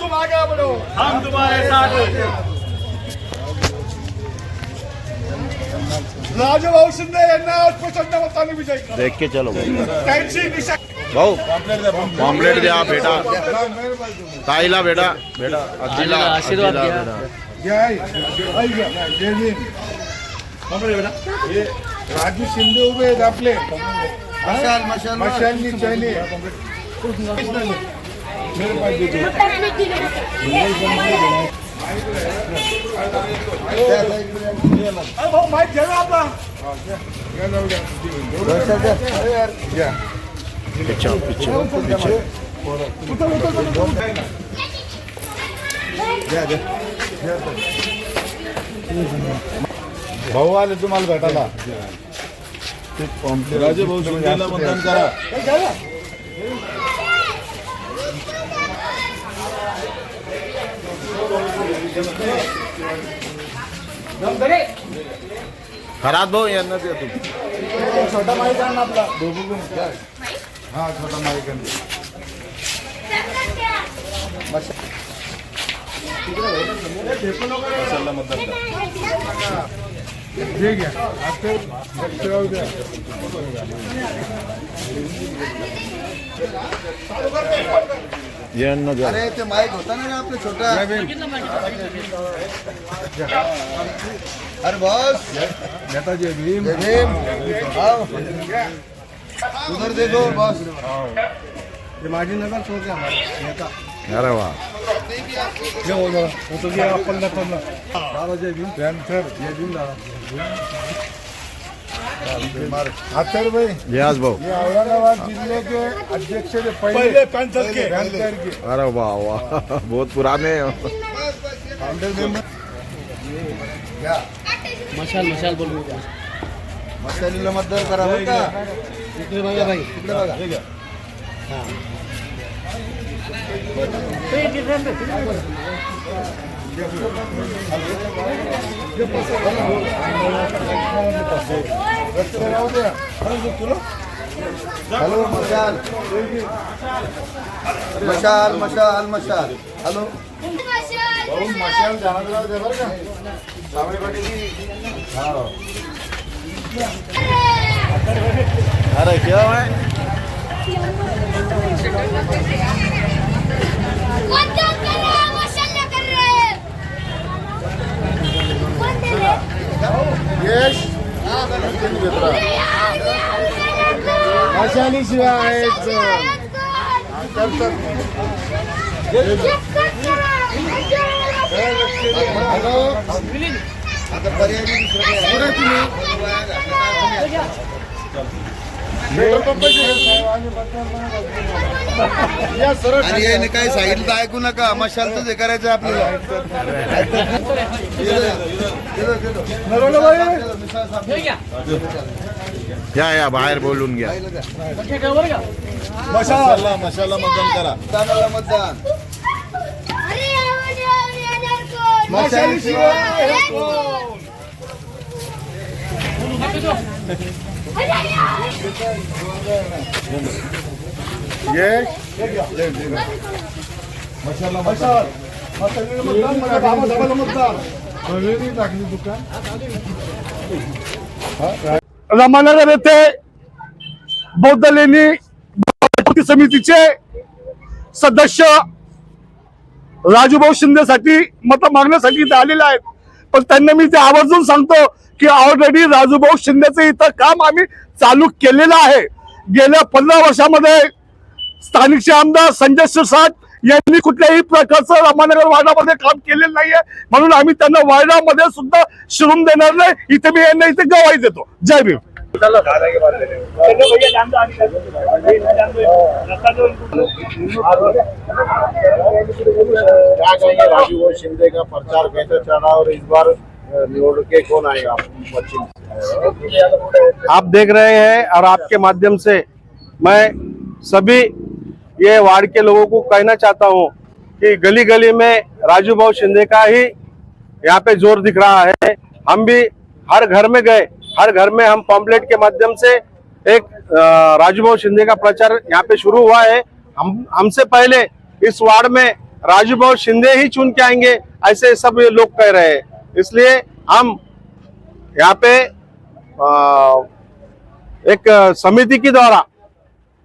तुम आगे बढ़ो, हम तुम्हारे साथ हैं। राजूभाऊ शिंदे यांना आज प्रचंड मताने विजय करा. देख के चलो भाऊ. त्यांची दिशा भाऊ पॉम्पलेट द्या बेटा, ताईला बेटा, आजीला आशीर्वाद द्या. जय जय भीम. राजू शिंदे उभे आहेत आपले. मशालनी चैनी माहित घ्या आपला. भाऊ आले तुम्हाला भेटायला. राजू भाऊ शिंदेला मतदान करा. खरात भाऊ यांना द्या तुम्ही. छोटा माईक आण आपला. हा छोटा माईक आण. मशालला मतदान करा. हे घ्या. ठेवू द्या. यांना द्या. अरे ते माईक होता ना आपलं छोटा. अरे बॉस नेताजी भीम. जय भीम. आओ उधर देखो बॉस. ये माजी नगर छोड़ के हमारे नेता. अरे वा. ये हो जरा. वो तो गया अपन नेता. दादा जय भीम. सर जय भीम दादा. अत्तर भाई रियाज भाऊ. ये औरंगाबाद जिले के अध्यक्ष थे पहले पैंथर के. अरे वाह वाह, बहुत पुराने. मशाल बोलू का. मशालीला मतदान करा बरं का. इकडे बघा भाई, इकडे बघा. हॅलो मशाल मशाल मशाल मशाल. हॅलो मशाल जाणार दे बरं का. सावळे पाटील. अरे क्या है. यश मशाली शिवाय आता पर्याय आणि याने काय सांगितलं तर ऐकू नका. मशालच हे करायचं आपल्याला. या बाहेर बोलून घ्या. मशालला मतदान करा. मतदानाला मतदान. मशाली शिवाय यश मशाला मशाल. मतदान टाकली दुकान. रमानगर येथे बौद्ध लेणी समितीचे सदस्य राजूभाऊ शिंदेसाठी मत मागण्यासाठी इथे आलेले आहेत. पण त्यांना मी ते आवर्जून सांगतो की ऑलरेडी राजूभाऊ शिंदेचं इथं काम आम्ही चालू केलेलं आहे. गेल्या 15 वर्षामध्ये स्थानिकचे आमदार संजय शिरसाट यांनी कुठल्याही प्रकारचं रामानगर वार्डामध्ये काम केलेलं नाहीये. म्हणून आम्ही त्यांना वार्डामध्ये सुद्धा शिरून देणार नाही. इथे मी यांना इथे गवाही देतो. जय भीम. राजूभाऊ शिंदे का प्रचार कैसे चल रहा है और इस बार निवड़ के कौन आएगा पश्चिम. आप देख रहे हैं और आपके माध्यम से मैं सभी ये वार्ड के लोगों को कहना चाहता हूं कि गली गली में राजूभाऊ शिंदे का ही यहाँ पे जोर दिख रहा है. हम भी हर घर में गए, हर घर में हम पॉम्पलेट के माध्यम से एक राजूभाऊ शिंदे का प्रचार यहाँ पे शुरू हुआ है. हमसे पहले इस वार्ड में राजू भाऊ शिंदे ही चुन के आएंगे, ऐसे सब ये लोग कह रहे हैं। इसलिए हम यहाँ पे एक समिति के द्वारा,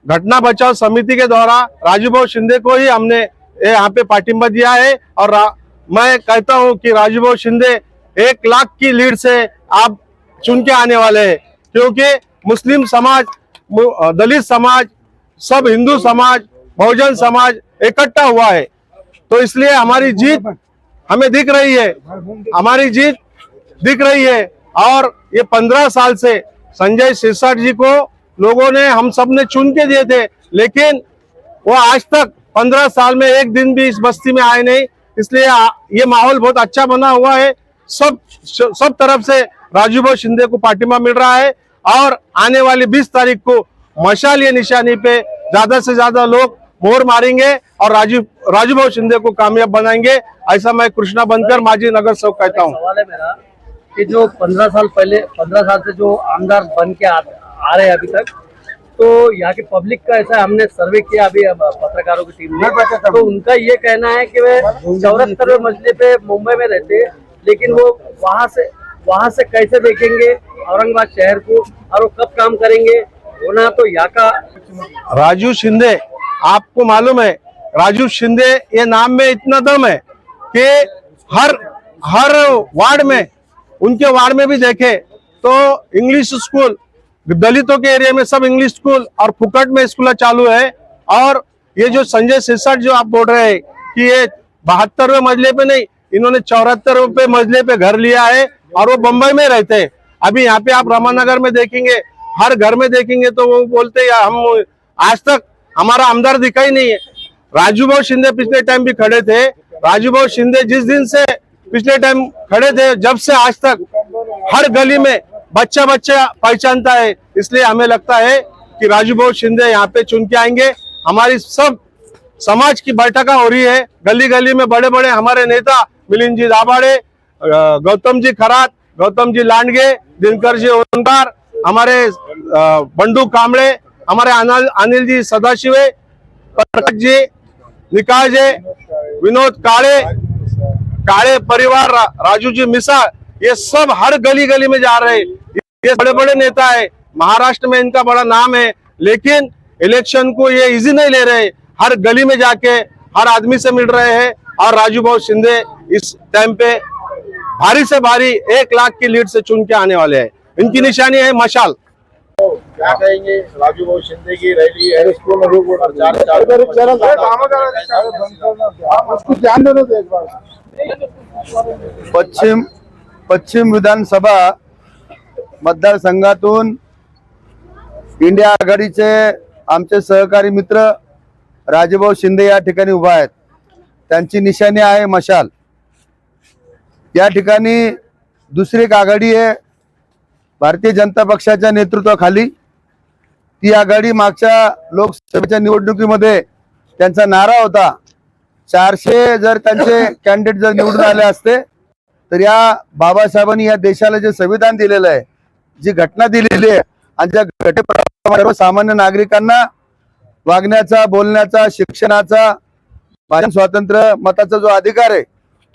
घटना बचाओ समिति के द्वारा राजू भाऊ शिंदे को ही हमने यहाँ पे पार्टिंबा दिया है। और मैं कहता हूँ कि राजू भाऊ शिंदे 1 लाख की लीड से आप चुन के आने वाले हैं, क्योंकि मुस्लिम समाज, दलित समाज, सब हिंदू समाज, बहुजन समाज इकट्ठा हुआ है। तो इसलिए हमारी जीत हमें दिख रही है, हमारी जीत दिख रही है। और ये 15 साल से संजय सिरसाट जी को लोगों ने, हम सब ने चुन के दिए थे, लेकिन वो आज तक 15 साल में एक दिन भी इस बस्ती में आए नहीं। इसलिए ये माहौल बहुत अच्छा बना हुआ है। सब तरफ से राजू भाऊ शिंदे को पार्टिबा मिल रहा है। और आने वाली 20 तारीख को मशाल ये निशानी पे ज्यादा से ज्यादा लोग मोहर मारेंगे और राजू भाऊ शिंदे को कामयाब बनाएंगे। ऐसा मैं कृष्णा बनकर, माजी नगर सेवक कहता हूँ। सवाल है मेरा कि जो 15 साल से जो आमदार बन के आ रहे हैं अभी तक, तो यहाँ की पब्लिक का ऐसा हमने सर्वे किया अभी पत्रकारों की टीम ने, तो उनका ये कहना है कि वे 74वें मंजिले पे मुंबई में रहते हैं, लेकिन वो वहाँ से कैसे देखेंगे औरंगाबाद शहर को, और वो कब काम करेंगे होना। तो यहाँ का राजू शिंदे, आपको मालूम है राजू शिंदे ये नाम में इतना दम है कि हर वार्ड में, उनके वार्ड में भी देखे तो इंग्लिश स्कूल, दलितों के एरिया में सब इंग्लिश स्कूल और फुकट में स्कूल चालू है। और ये जो संजय सिरसाट जो आप बोल रहे हैं कि ये 72वें मंजिले पे नहीं, इन्होंने 74वें मंजिले पे घर लिया है और वो बंबई में रहते हैं। अभी यहाँ पे आप रामानगर में देखेंगे, हर घर में देखेंगे तो वो बोलते हैं हम आज तक हमारा आमदार दिखा ही नहीं है। राजू भाऊ शिंदे पिछले टाइम भी खड़े थे। राजू भाऊ शिंदे जिस दिन से पिछले टाइम खड़े थे, जब से आज तक हर गली में बच्चा पहचानता है। इसलिए हमें लगता है कि राजू भाऊ शिंदे यहाँ पे चुन के आएंगे। हमारी सब समाज की बैठक हो रही है, गली गली में बड़े बड़े हमारे नेता मिलिंद जी दाभाडे, गौतम जी खरात, गौतम जी लांडगे, दिनकर जी ओंकार, हमारे बंडू कामड़े, हमारे अनिल जी सदाशिवे, प्रकाश जी, निकाय जी, विनोद काले परिवार, राजू जी मिसाल, ये सब हर गली गली में जा रहे हैं। ये बड़े बड़े नेता है, महाराष्ट्र में इनका बड़ा नाम है, लेकिन इलेक्शन को ये इजी नहीं ले रहे। हर गली में जाके हर आदमी से मिल रहे हैं। और राजू भाऊ शिंदे इस टाइम पे भारी से भारी 1 लाख की लीड से चुन के आने वाले हैं। इनकी निशानी है मशाल। क्या कहेंगे राजू भाऊ शिंदे की रैली है, पश्चिम विधानसभा मतदारसंघातून इंडिया आघाडीचे आमचे सहकारी मित्र राजूभाऊ शिंदे या ठिकाणी उभा आहेत। त्यांची निशाणी आहे मशाल। या ठिकाणी दुसरी एक आघाडी आहे भारतीय जनता पक्षाच्या नेतृत्वाखाली। ती आघाडी मागच्या लोकसभेच्या निवडणुकीमध्ये त्यांचा नारा होता 400 जर त्यांचे कॅन्डिडेट जर निवडून आले असते तर या बाबासाहेबांनी या देशाला जे संविधान दिलेलं आहे, जी घटना दिलेली आहे आणि ज्या घटनेप्रमाणे सर्वसामान्य नागरिकांना वागण्याचा, बोलण्याचा, शिक्षणाचा, भाषण स्वातंत्र्य, मताचा जो अधिकार आहे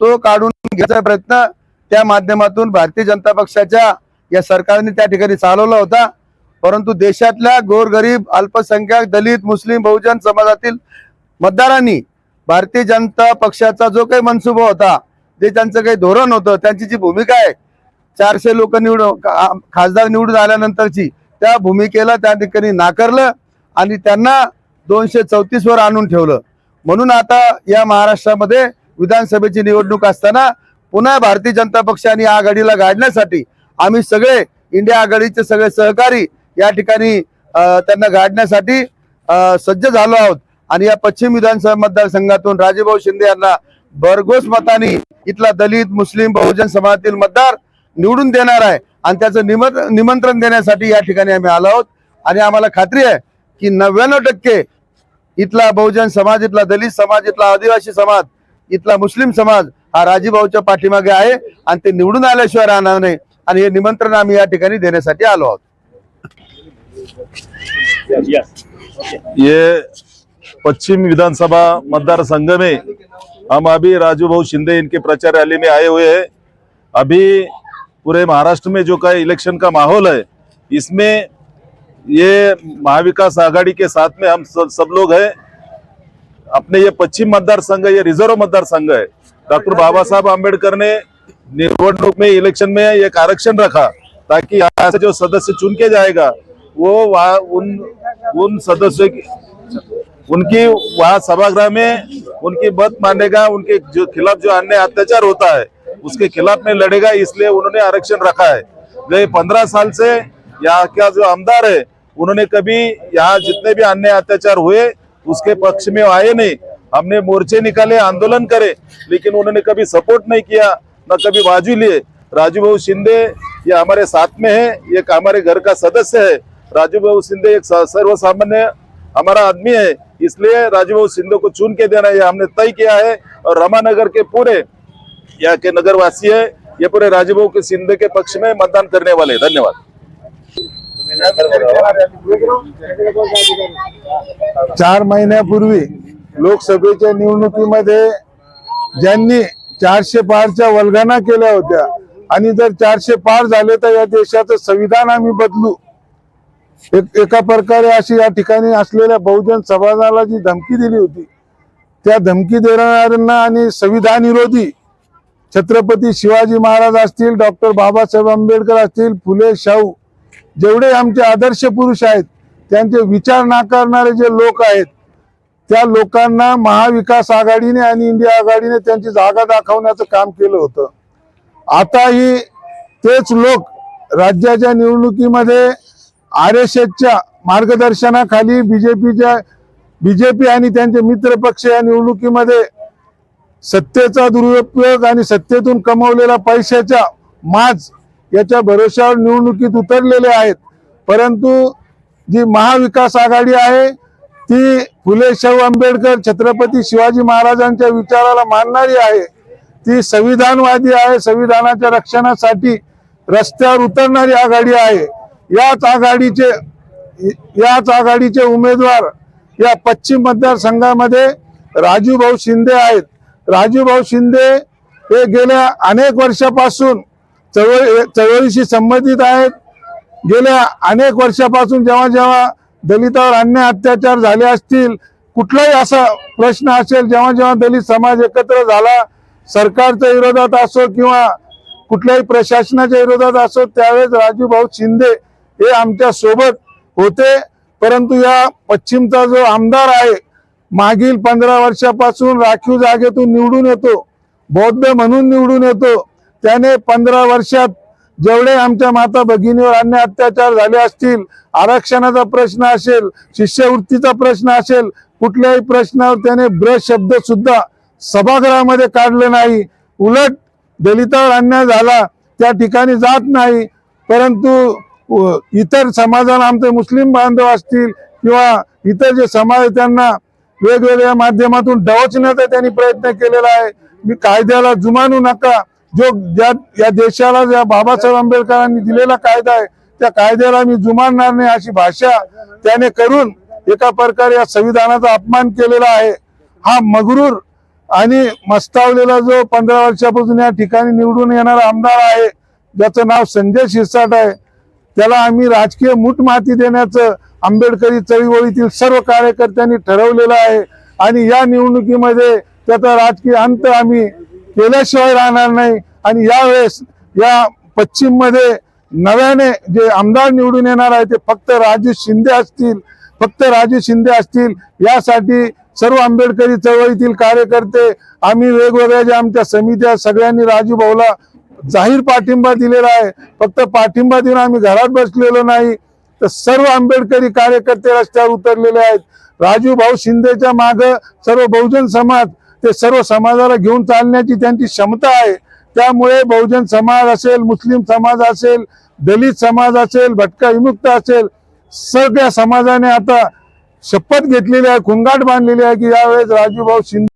तो काढून घ्यायचा प्रयत्न त्या माध्यमातून भारतीय जनता पक्षाच्या या सरकारने त्या ठिकाणी चालवला होता। परंतु देशातल्या गोरगरीब, अल्पसंख्याक, दलित, मुस्लिम, बहुजन समाजातील मतदारांनी भारतीय जनता पक्षाचा जो काही मनसुबा होता, जे त्यांचं काही धोरण होतं, त्यांची जी भूमिका आहे 400 लोक खासदार निवडून आल्यानंतरची, त्या भूमिकेला त्या ठिकाणी नाकारलं आणि त्यांना 234 वर आणून ठेवलं। म्हणून आता या महाराष्ट्रामध्ये विधानसभेची निवडणूक असताना पुन्हा भारतीय जनता पक्षाने आघाडीला गाडण्यासाठी आम्ही सगळे इंडिया आघाडीचे सगळे सहकारी या ठिकाणी त्यांना गाडण्यासाठी सज्ज झालो आहोत। आणि या पश्चिम विधानसभा मतदारसंघातून राजूभाऊ शिंदे यांना भरघोस मताने इथला दलित, मुस्लिम, बहुजन समाजातील मतदार निवडून देणार आहे आणि त्याचं निमंत्रण देण्यासाठी या ठिकाणी आम्ही आलो आहोत। आणि आम्हाला खात्री आहे की 99% इथला बहुजन समाज, इथला दलित समाज, इथला आदिवासी समाज, इथला मुस्लिम समाज हा राजूभाऊच्या पाठीमागे आहे आणि ते निवडून आल्याशिवाय राहणार नाही। आणि हे निमंत्रण आम्ही या ठिकाणी देण्यासाठी आलो आहोत। ये पश्चिम विधानसभा मतदार संघ में हम अभी राजू भाऊ शिंदे इनके प्रचार रैली में आए हुए हैं। अभी पूरे महाराष्ट्र में जो का इलेक्शन का माहौल है, इसमें ये महाविकास आघाड़ी के साथ में हम सब लोग हैं। अपने ये पश्चिम मतदार संघ, ये रिजर्व मतदार संघ है। डॉक्टर बाबा साहब आम्बेडकर ने निवडणूक में, इलेक्शन में एक आरक्षण रखा ताकि यहाँ से जो सदस्य चुन के जाएगा वो वहाँ उन सदस्यों की, उनकी वहाँ सभागृह में उनकी बात मानेगा, उनके जो खिलाफ जो अन्य अत्याचार होता है उसके खिलाफ में लड़ेगा, इसलिए उन्होंने आरक्षण रखा है। गए 15 साल से यहाँ का जो आमदार है उन्होंने कभी यहाँ जितने भी अन्य अत्याचार हुए उसके पक्ष में आए नहीं। हमने मोर्चे निकाले, आंदोलन करे, लेकिन उन्होंने कभी सपोर्ट नहीं किया, न कभी बाजू लिए। राजू भाऊ शिंदे ये हमारे साथ में है, एक हमारे घर का सदस्य है। राजू भाऊ शिंदे एक सर्वसामान्य हमारा आदमी है, इसलिए राजू भाऊ शिंदे को चुन के देना ये हमने तय किया है। और रमानगर के पूरे यहाँ के नगरवासी है, ये पूरे राजू भाऊ के शिंदे के पक्ष में मतदान करने वाले। धन्यवाद। 4 महिन्यापूर्वी लोकसभेच्या निवडणुकीमध्ये ज्यांनी 400 पारच्या वल्गना केल्या होत्या आणि जर 400 पार झाले तर या देशाचं संविधान आम्ही बदलू, एका प्रकारे अशी या ठिकाणी असलेल्या बहुजन समाजाला जी धमकी दिली होती, त्या धमकी देणाऱ्यांना आणि संविधान विरोधी छत्रपती शिवाजी महाराज असतील, डॉक्टर बाबासाहेब आंबेडकर असतील, फुले शाहू, जेवढे आमचे आदर्श पुरुष आहेत त्यांचे विचार नाकारणारे जे लोक आहेत, त्या लोकांना महाविकास आघाडीने आणि इंडिया आघाडीने त्यांची जागा दाखवण्याचं काम केलं होतं। आताही तेच लोक राज्याच्या निवडणुकीमध्ये RSSच्या मार्गदर्शनाखाली बीजेपी आणि त्यांचे मित्र पक्ष या निवडणुकीमध्ये सत्तेचा दुरुपयोग आणि सत्तेतून कमवलेल्या पैशाच्या माज याच्या भरोशावर निवडणुकीत उतरलेले आहेत। परंतु जी महाविकास आघाडी आहे ती फुले शाहू आंबेडकर, छत्रपती शिवाजी महाराजांच्या विचाराला मानणारी आहे, ती संविधानवादी आहे, संविधानाच्या रक्षणासाठी रस्त्यावर उतरणारी आघाडी आहे। याच आघाडीचे उमेदवार या पश्चिम मतदारसंघामध्ये राजू भाऊ शिंदे आहेत। राजू भाऊ शिंदे हे गेल्या अनेक वर्षापासून चळवळीशी संबंधित आहेत। गेल्या अनेक वर्षापासून जेव्हा जेव्हा दलितांवर अन्याय अत्याचार झाले असतील, कुठलाही असा प्रश्न असेल, जेव्हा जेव्हा दलित समाज एकत्र झाला, सरकारच्या विरोधात असो किंवा कुठल्याही प्रशासनाच्या विरोधात असो, त्यावेळेस राजू भाऊ शिंदे हे आमच्या सोबत होते। परंतु या पश्चिमचा जो आमदार आहे, मागील 15 वर्षापासून राखीव जागेतून निवडून येतो, बौद्ध म्हणून निवडून येतो, त्याने 15 वर्षात जेवढे आमच्या माता भगिनीवर अन्याय अत्याचार झाले असतील, आरक्षणाचा प्रश्न असेल, शिष्यवृत्तीचा प्रश्न असेल, कुठल्याही प्रश्नावर त्याने ब्रश शब्द सुद्धा सभागृहामध्ये काढले नाही। उलट दलितावर अन्याय झाला त्या ठिकाणी जात नाही, परंतु इतर समाजाला, आमचे मुस्लिम बांधव असतील किंवा इतर जे समाज त्यांना वेगवेगळ्या माध्यमातून डवचण्याचा त्यांनी प्रयत्न केलेला आहे। मी कायद्याला जुमानू नका, जो या देशाला ज्या बाबासाहेब आंबेडकरांनी दिलेला कायदा आहे त्या कायद्याला मी जुमानणार नाही, अशी भाषा त्याने करून एका प्रकारे या संविधानाचा अपमान केलेला आहे। हा मगरूर आणि मस्तावलेला जो 15 वर्षापासून या ठिकाणी निवडून येणारा आमदार आहे, ज्याचं नाव संजय शिरसाट आहे, त्याला आम्ही राजकीय मूठमाती देण्याचं आंबेडकरी चळवळीतील सर्व कार्यकर्त्यांनी ठरवलेलं आहे आणि या निवडणुकीमध्ये त्याचा राजकीय अंत आम्ही केल्याशिवाय राहणार नाही। आणि यावेळेस या पश्चिम मध्ये नव्याने जे आमदार निवडून येणार आहे ते फक्त राजू शिंदे असतील। यासाठी सर्व आंबेडकरी चळवळीतील कार्यकर्ते, आम्ही वेगवेगळ्या ज्या आमच्या समित्या, सगळ्यांनी राजू भाऊला जाहीर पाठिंबा दिलेला आहे। फक्त पाठिंबा देऊन आम्ही घरात बसलेलो नाही, तर सर्व आंबेडकरी कार्यकर्ते रस्त्यावर उतरलेले आहेत। राजू भाऊ शिंदेच्या मागे सर्व बहुजन समाज, ते सर्व समाजाला घेऊन चालण्याची त्यांची क्षमता आहे। त्यामुळे बहुजन समाज असेल, मुस्लिम समाज असेल, दलित समाज असेल, भटका विमुक्त असेल, सगळ्या समाजाने आता शपथ घेतलेली आहे, खुंगाट बांधलेली आहे की यावेळेस राजू भाऊ शिंदे